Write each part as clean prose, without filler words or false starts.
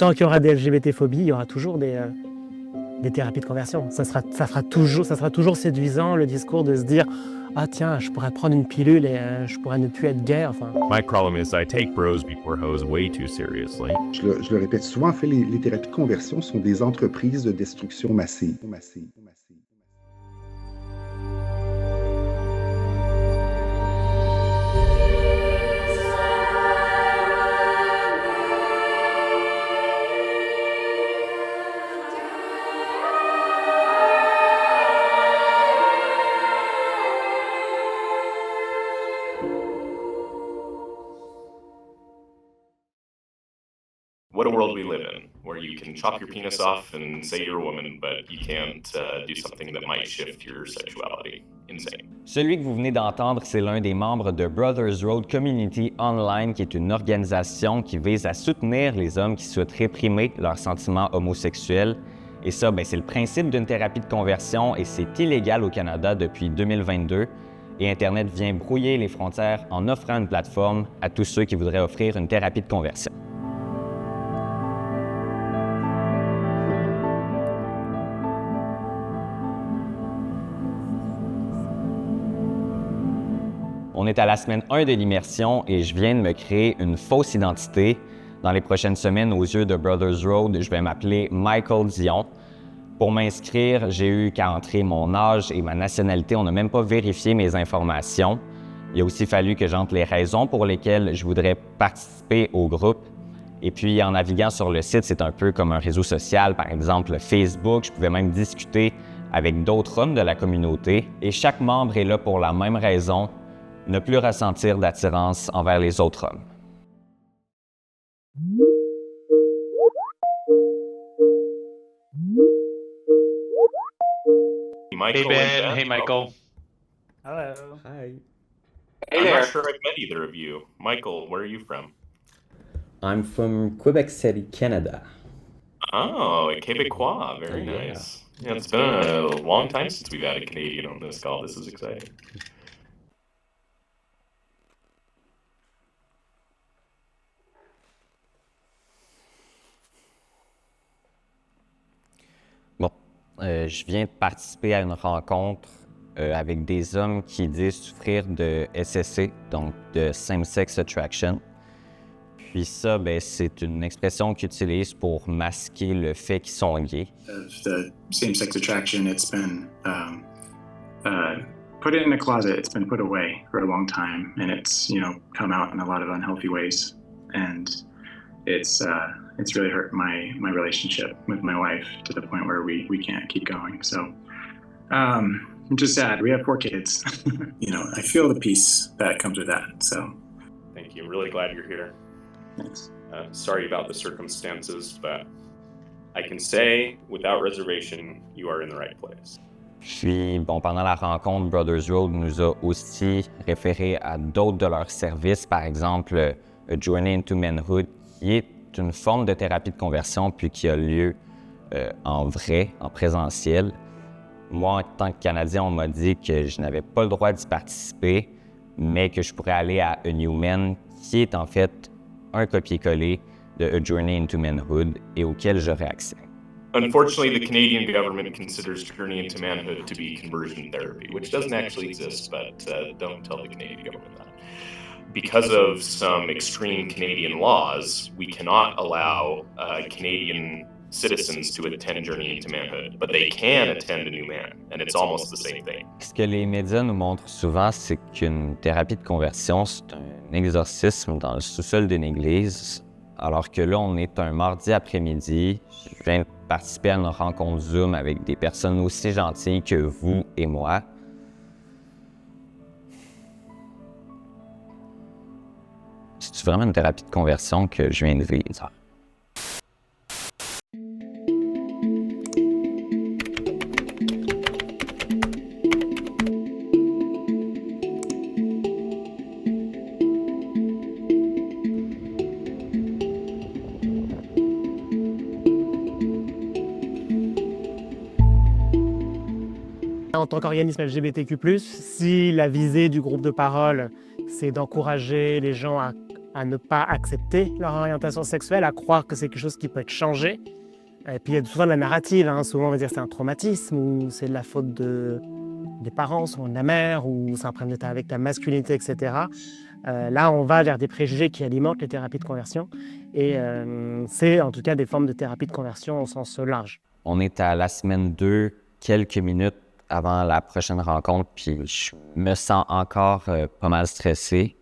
tant qu'il y aura des LGBT-phobies, il y aura toujours des thérapies de conversion. Ça sera toujours séduisant le discours de se dire « Ah tiens, je pourrais prendre une pilule et je pourrais ne plus être gay. » Enfin, My problem is I take bros before hoes way too seriously. Je le répète souvent, en fait, les thérapies de conversion sont des entreprises de destruction massive. What a world we live in, where you can chop your penis off and say you're a woman, but you can't do something that might shift your sexuality. Insane. Celui que vous venez d'entendre, c'est l'un des membres de Brothers Road Community Online, qui est une organisation qui vise à soutenir les hommes qui souhaitent réprimer leurs sentiments homosexuels. Et ça, c'est le principe d'une thérapie de conversion et c'est illégal au Canada depuis 2022. Et Internet vient brouiller les frontières en offrant une plateforme à tous ceux qui voudraient offrir une thérapie de conversion. On est à la semaine 1 de l'immersion et je viens de me créer une fausse identité. Dans les prochaines semaines, aux yeux de Brothers Road, je vais m'appeler Michael Dion. Pour m'inscrire, j'ai eu qu'à entrer mon âge et ma nationalité. On n'a même pas vérifié mes informations. Il a aussi fallu que j'entre les raisons pour lesquelles je voudrais participer au groupe. Et puis, en naviguant sur le site, c'est un peu comme un réseau social, par exemple Facebook. Je pouvais même discuter avec d'autres hommes de la communauté. Et chaque membre est là pour la même raison, ne plus ressentir d'attirance envers les autres hommes. Michael Hey Ben, hey Michael. hello. Hi. I'm not sure I've met either of you. Michael, where are you from? I'm from Quebec City, Canada. Oh, Quebecois. Very nice. Yeah, it's been a long time since we've had a Canadian on this call. This is exciting. Je viens de participer à une rencontre avec des hommes qui disent souffrir de SSA, donc de Same-Sex Attraction. Puis ça, c'est une expression qu'ils utilisent pour masquer le fait qu'ils sont gays. The same-sex attraction, it's been put in a closet. It's been put away for a long time, and it's come out in a lot of unhealthy ways, and it's really hurt my relationship with my wife to the point where we can't keep going. So I'm just sad. We have 4 kids. I feel the peace that comes with that. So Thank you. I'm really glad you're here. thanks. Sorry about the circumstances, but I can say without reservation, you are in the right place. Puis, pendant la rencontre, Brothers Road nous a aussi référé à d'autres de leurs services, par exemple, A Journey into Manhood, qui est une forme de thérapie de conversion, puis qui a lieu en vrai, en présentiel. Moi, en tant que Canadien, on m'a dit que je n'avais pas le droit d'y participer, mais que je pourrais aller à A New Man, qui est en fait un copier-coller de A Journey into Manhood et auquel j'aurais accès. Unfortunately, the Canadian government considers Journey into Manhood to be conversion therapy, which doesn't actually exist, but don't tell the Canadian government that. Because of some extreme Canadian laws, we cannot allow Canadian citizens to attend Journey into Manhood, but they can attend A New Man, and it's almost the same thing. Ce que les médias nous montrent souvent, c'est qu'une thérapie de conversion, c'est un exorcisme dans le sous-sol d'une église, alors que là, on est un mardi après-midi. Je viens de participer à une rencontre Zoom avec des personnes aussi gentilles que vous et moi. C'est vraiment une thérapie de conversion que je viens de vivre. En tant qu'organisme LGBTQ+, si la visée du groupe de parole, c'est d'encourager les gens à ne pas accepter leur orientation sexuelle, à croire que c'est quelque chose qui peut être changé. Et puis il y a souvent de la narrative, hein. Souvent on va dire que c'est un traumatisme ou c'est de la faute des parents, souvent de la mère, ou c'est un problème avec ta masculinité, etc. Là, on va vers des préjugés qui alimentent les thérapies de conversion et c'est en tout cas des formes de thérapie de conversion au sens large. On est à la semaine 2, quelques minutes avant la prochaine rencontre, puis je me sens encore pas mal stressé.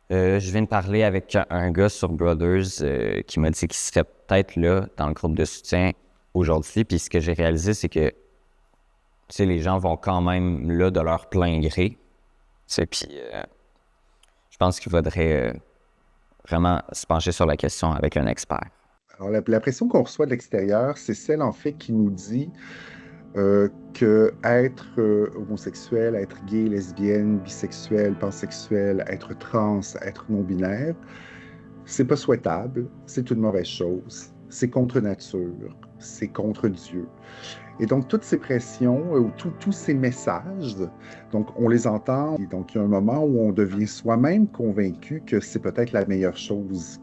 Je viens de parler avec un gars sur Brothers qui m'a dit qu'il serait peut-être là dans le groupe de soutien aujourd'hui, puis ce que j'ai réalisé, c'est que les gens vont quand même là de leur plein gré. Puis je pense qu'il faudrait vraiment se pencher sur la question avec un expert. Alors, la pression qu'on reçoit de l'extérieur, c'est celle, en fait, qui nous dit que être homosexuel, être gay, lesbienne, bisexuel, pansexuel, être trans, être non-binaire, c'est pas souhaitable, c'est une mauvaise chose, c'est contre nature, c'est contre Dieu. Et donc, toutes ces pressions, ou tous ces messages, donc on les entend, et donc il y a un moment où on devient soi-même convaincu que c'est peut-être la meilleure chose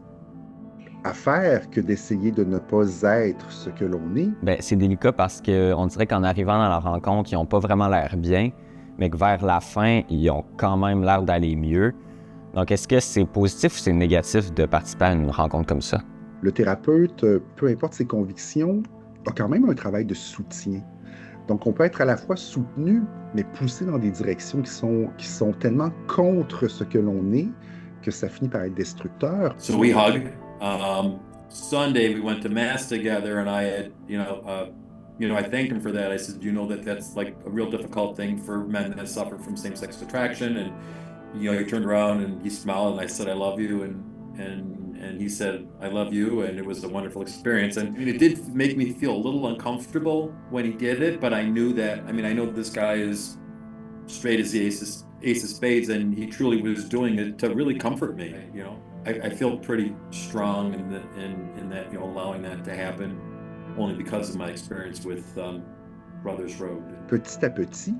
à faire que d'essayer de ne pas être ce que l'on est. Bien, c'est délicat parce qu'on dirait qu'en arrivant dans la rencontre, ils n'ont pas vraiment l'air bien, mais que vers la fin, ils ont quand même l'air d'aller mieux. Donc, est-ce que c'est positif ou c'est négatif de participer à une rencontre comme ça? Le thérapeute, peu importe ses convictions, a quand même un travail de soutien. Donc, on peut être à la fois soutenu, mais poussé dans des directions qui sont tellement contre ce que l'on est que ça finit par être destructeur. So we hug. Sunday we went to mass together, and I had, I thanked him for that. I said, that's like a real difficult thing for men that suffer from same-sex attraction. And he turned around and he smiled, and I said, I love you, and he said, I love you, and it was a wonderful experience. And it did make me feel a little uncomfortable when he did it, but I knew that. I know this guy is straight as the ace of spades, and he truly was doing it to really comfort me. I feel pretty strong in that, allowing that to happen, only because of my experience with Brothers Road. Petit à petit,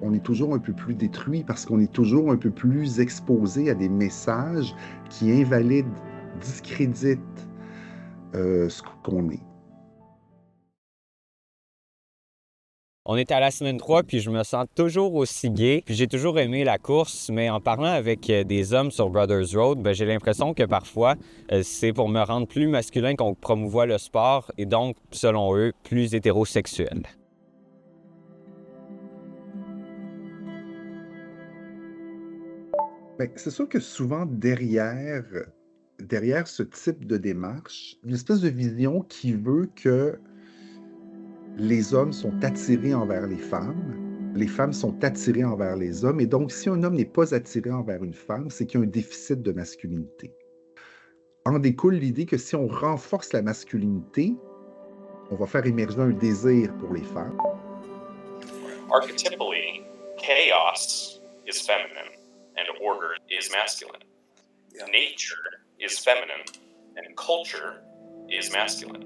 on est toujours un peu plus détruit parce qu'on est toujours un peu plus exposé à des messages qui invalident, discréditent ce qu'on est. On est à la semaine 3, puis je me sens toujours aussi gay. Puis j'ai toujours aimé la course, mais en parlant avec des hommes sur Brothers Road, j'ai l'impression que parfois, c'est pour me rendre plus masculin qu'on promouvoit le sport et donc, selon eux, plus hétérosexuel. Bien, c'est sûr que souvent, derrière ce type de démarche, une espèce de vision qui veut que les hommes sont attirés envers les femmes sont attirées envers les hommes, et donc si un homme n'est pas attiré envers une femme, c'est qu'il y a un déficit de masculinité. En découle l'idée que si on renforce la masculinité, on va faire émerger un désir pour les femmes. Archetypally, chaos is feminine and order is masculine. Yeah. Nature is feminine and culture is masculine.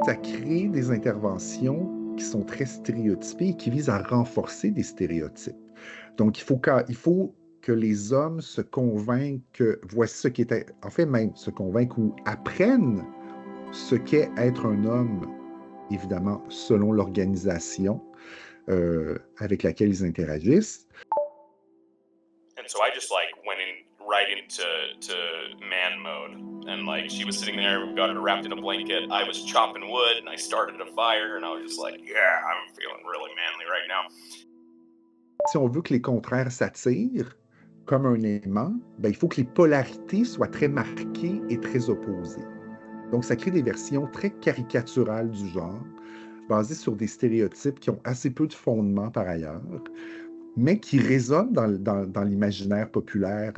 Ça crée des interventions qui sont très stéréotypées et qui visent à renforcer des stéréotypes. Donc, il faut que les hommes se convainquent que voici ce qui est... En fait, même se convainquent ou apprennent ce qu'est être un homme, évidemment, selon l'organisation avec laquelle ils interagissent. And so I just went right into man mode, and she was sitting there, we got her wrapped in a blanket, I was chopping wood, and I started a fire, and I was just yeah, I'm feeling really manly right now. Si on veut que les contraires s'attirent comme un aimant, il faut que les polarités soient très marquées et très opposées. Donc, ça crée des versions très caricaturales du genre, basées sur des stéréotypes qui ont assez peu de fondement par ailleurs, mais qui résonnent dans l'imaginaire populaire.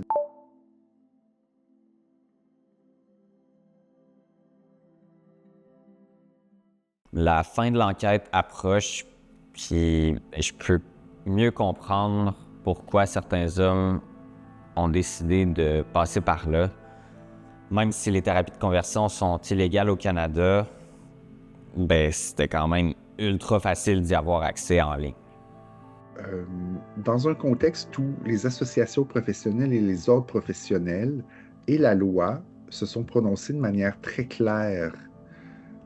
La fin de l'enquête approche, puis je peux mieux comprendre pourquoi certains hommes ont décidé de passer par là. Même si les thérapies de conversion sont illégales au Canada, c'était quand même ultra facile d'y avoir accès en ligne. dans un contexte où les associations professionnelles et les ordres professionnels et la loi se sont prononcés de manière très claire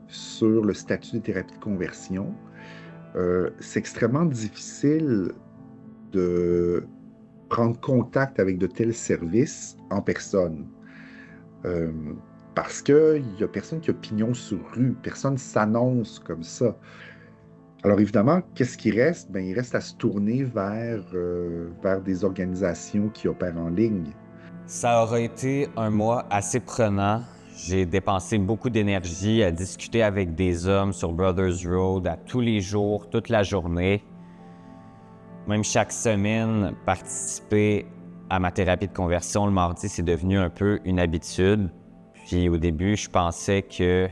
sur le statut des thérapies de conversion, c'est extrêmement difficile de prendre contact avec de tels services en personne. Parce qu'il n'y a personne qui a pignon sur rue, personne ne s'annonce comme ça. Alors évidemment, qu'est-ce qui reste? Il reste à se tourner vers des organisations qui opèrent en ligne. Ça aura été un mois assez prenant. J'ai dépensé beaucoup d'énergie à discuter avec des hommes sur Brothers Road à tous les jours, toute la journée. Même chaque semaine, participer à ma thérapie de conversion le mardi, c'est devenu un peu une habitude. Puis au début, je pensais que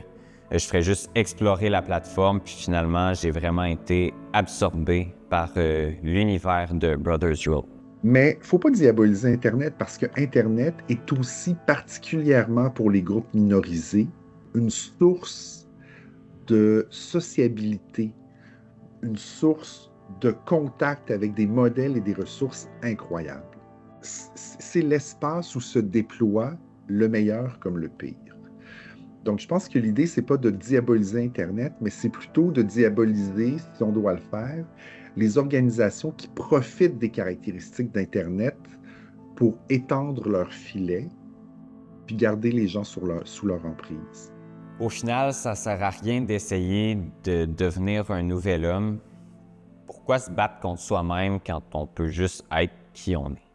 je ferais juste explorer la plateforme, puis finalement, j'ai vraiment été absorbé par l'univers de Brothers Road. Mais il ne faut pas diaboliser Internet parce que Internet est aussi particulièrement pour les groupes minorisés une source de sociabilité, une source de contact avec des modèles et des ressources incroyables. C'est l'espace où se déploie le meilleur comme le pire. Donc, je pense que l'idée, c'est pas de diaboliser Internet, mais c'est plutôt de diaboliser, si on doit le faire, les organisations qui profitent des caractéristiques d'Internet pour étendre leur filet puis garder les gens sous leur emprise. Au final, ça sert à rien d'essayer de devenir un nouvel homme. Pourquoi se battre contre soi-même quand on peut juste être qui on est?